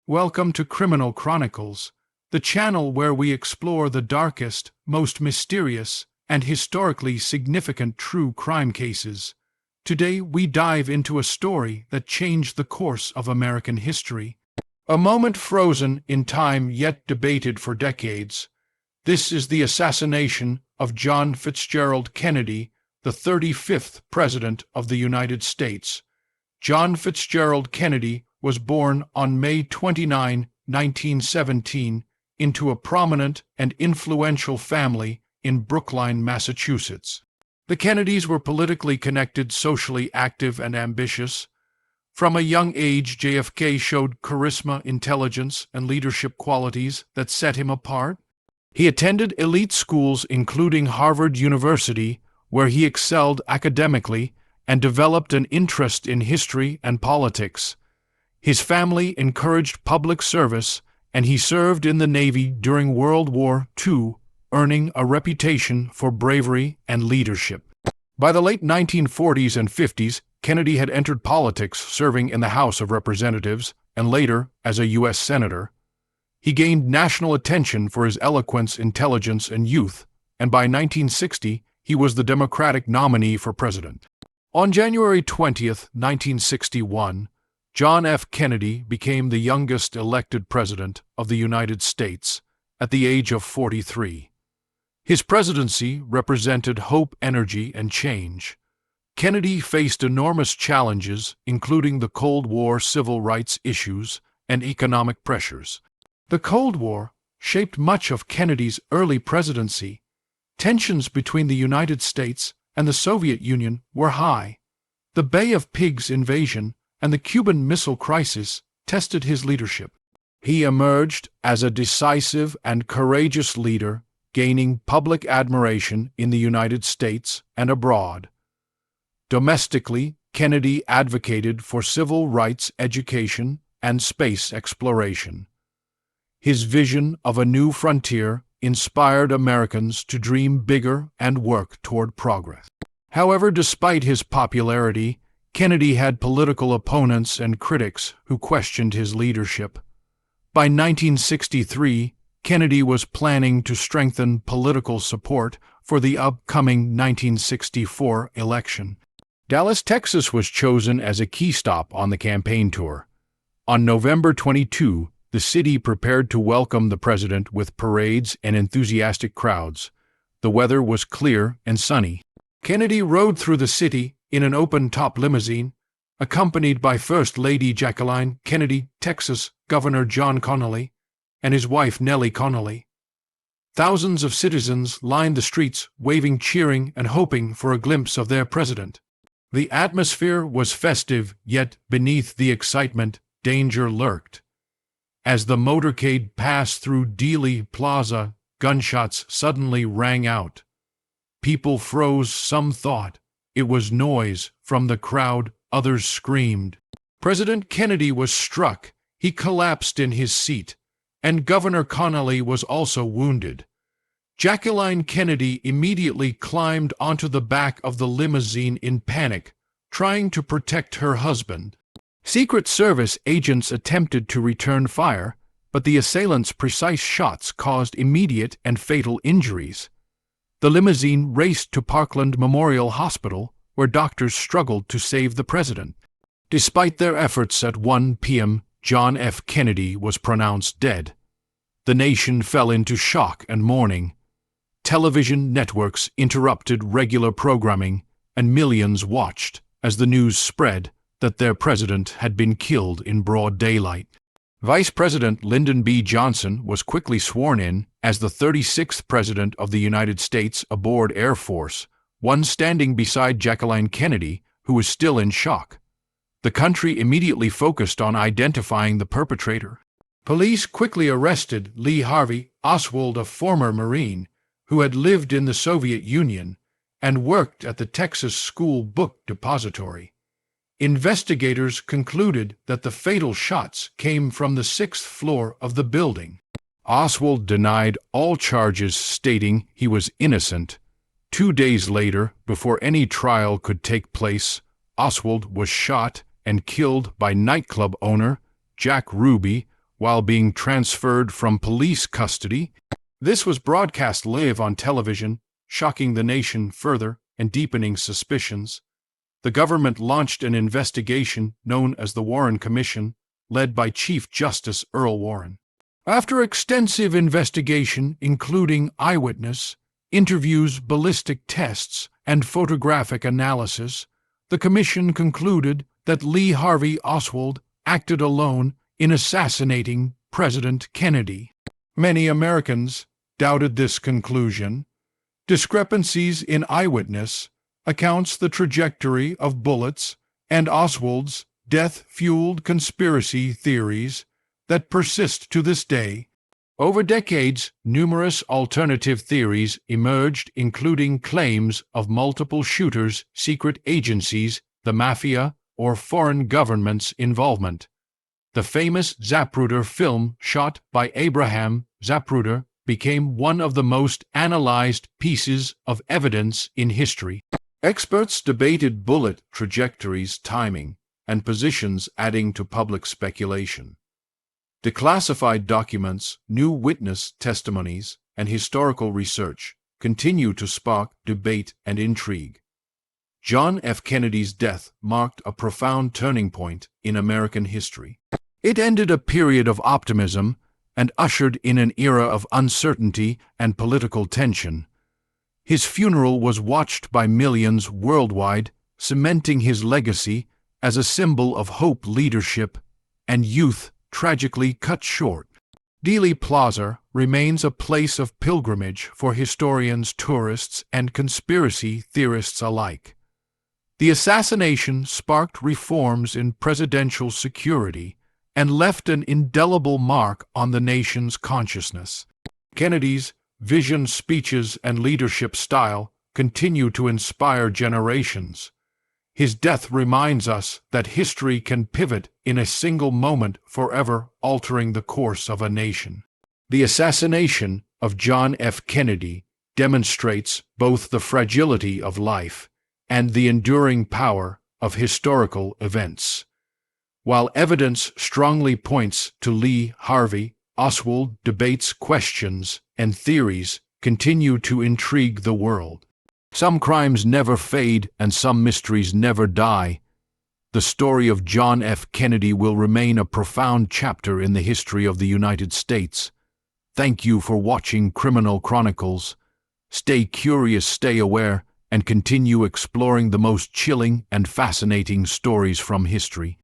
Welcome to Criminal Chronicles, the channel where we explore the darkest, most mysterious, and historically significant true crime cases. Today we dive into a story that changed the course of American history. A moment frozen in time yet debated for decades. This is the assassination of John Fitzgerald Kennedy, the 35th President of the United States. John Fitzgerald Kennedy was born on May 29, 1917, into a prominent and influential family in Brookline, Massachusetts. The Kennedys were politically connected, socially active, and ambitious. From a young age, JFK showed charisma, intelligence, and leadership qualities that set him apart. He attended elite schools including Harvard University, where he excelled academically and developed an interest in history and politics. His family encouraged public service, and he served in the Navy during World War II, earning a reputation for bravery and leadership. By the late 1940s and 50s, Kennedy had entered politics, serving in the House of Representatives and later as a U.S. Senator. He gained national attention for his eloquence, intelligence, and youth, and by 1960, he was the Democratic nominee for president. On January 20, 1961, John F. Kennedy became the youngest elected president of the United States at the age of 43. His presidency represented hope, energy, and change. Kennedy faced enormous challenges, including the Cold War, civil rights issues, and economic pressures. The Cold War shaped much of Kennedy's early presidency. Tensions between the United States and the Soviet Union were high. The Bay of Pigs invasion and the Cuban Missile Crisis tested his leadership. He emerged as a decisive and courageous leader, gaining public admiration in the United States and abroad. Domestically, Kennedy advocated for civil rights, education, and space exploration. His vision of a new frontier inspired Americans to dream bigger and work toward progress. However, despite his popularity, Kennedy had political opponents and critics who questioned his leadership. By 1963, Kennedy was planning to strengthen political support for the upcoming 1964 election. Dallas, Texas was chosen as a key stop on the campaign tour. On November 22, the city prepared to welcome the president with parades and enthusiastic crowds. The weather was clear and sunny. Kennedy rode through the city in an open-top limousine, accompanied by First Lady Jacqueline Kennedy, Texas Governor John Connally, and his wife Nellie Connally. Thousands of citizens lined the streets, waving, cheering, and hoping for a glimpse of their president. The atmosphere was festive, yet beneath the excitement, danger lurked. As the motorcade passed through Dealey Plaza, gunshots suddenly rang out. People froze, some thought it was noise from the crowd, others screamed. President Kennedy was struck. He collapsed in his seat, and Governor Connally was also wounded. Jacqueline Kennedy immediately climbed onto the back of the limousine in panic, trying to protect her husband. Secret Service agents attempted to return fire, but the assailants' precise shots caused immediate and fatal injuries. The limousine raced to Parkland Memorial Hospital, where doctors struggled to save the president. Despite their efforts, at 1 p.m., John F. Kennedy was pronounced dead. The nation fell into shock and mourning. Television networks interrupted regular programming, and millions watched as the news spread that their president had been killed in broad daylight. Vice President Lyndon B. Johnson was quickly sworn in as the 36th President of the United States aboard Air Force, one standing beside Jacqueline Kennedy, who was still in shock. The country immediately focused on identifying the perpetrator. Police quickly arrested Lee Harvey Oswald, a former Marine who had lived in the Soviet Union and worked at the Texas School Book Depository. Investigators concluded that the fatal shots came from the 6th floor of the building. Oswald denied all charges, stating he was innocent. 2 days later, before any trial could take place, Oswald was shot and killed by nightclub owner Jack Ruby while being transferred from police custody. This was broadcast live on television, shocking the nation further and deepening suspicions. The government launched an investigation known as the Warren Commission, led by Chief Justice Earl Warren. After extensive investigation, including eyewitness interviews, ballistic tests, and photographic analysis, the commission concluded that Lee Harvey Oswald acted alone in assassinating President Kennedy. Many Americans doubted this conclusion. Discrepancies in eyewitness accounts, the trajectory of bullets, and Oswald's death fueled conspiracy theories that persist to this day. Over decades, numerous alternative theories emerged, including claims of multiple shooters, secret agencies, the mafia, or foreign governments' involvement. The famous Zapruder film, shot by Abraham Zapruder, became one of the most analyzed pieces of evidence in history. Experts debated bullet trajectories, timing, and positions, adding to public speculation. Declassified documents, new witness testimonies, and historical research continue to spark debate and intrigue. John F. Kennedy's death marked a profound turning point in American history. It ended a period of optimism and ushered in an era of uncertainty and political tension. His funeral was watched by millions worldwide, cementing his legacy as a symbol of hope, leadership, and youth tragically cut short. Dealey Plaza remains a place of pilgrimage for historians, tourists, and conspiracy theorists alike. The assassination sparked reforms in presidential security and left an indelible mark on the nation's consciousness. Kennedy's vision, speeches, and leadership style continue to inspire generations. His death reminds us that history can pivot in a single moment, forever altering the course of a nation. The assassination of John F. Kennedy demonstrates both the fragility of life and the enduring power of historical events. While evidence strongly points to Lee Harvey Oswald, debates, questions, and theories continue to intrigue the world. Some crimes never fade and some mysteries never die. The story of John F. Kennedy will remain a profound chapter in the history of the United States. Thank you for watching Criminal Chronicles. Stay curious, stay aware, and continue exploring the most chilling and fascinating stories from history.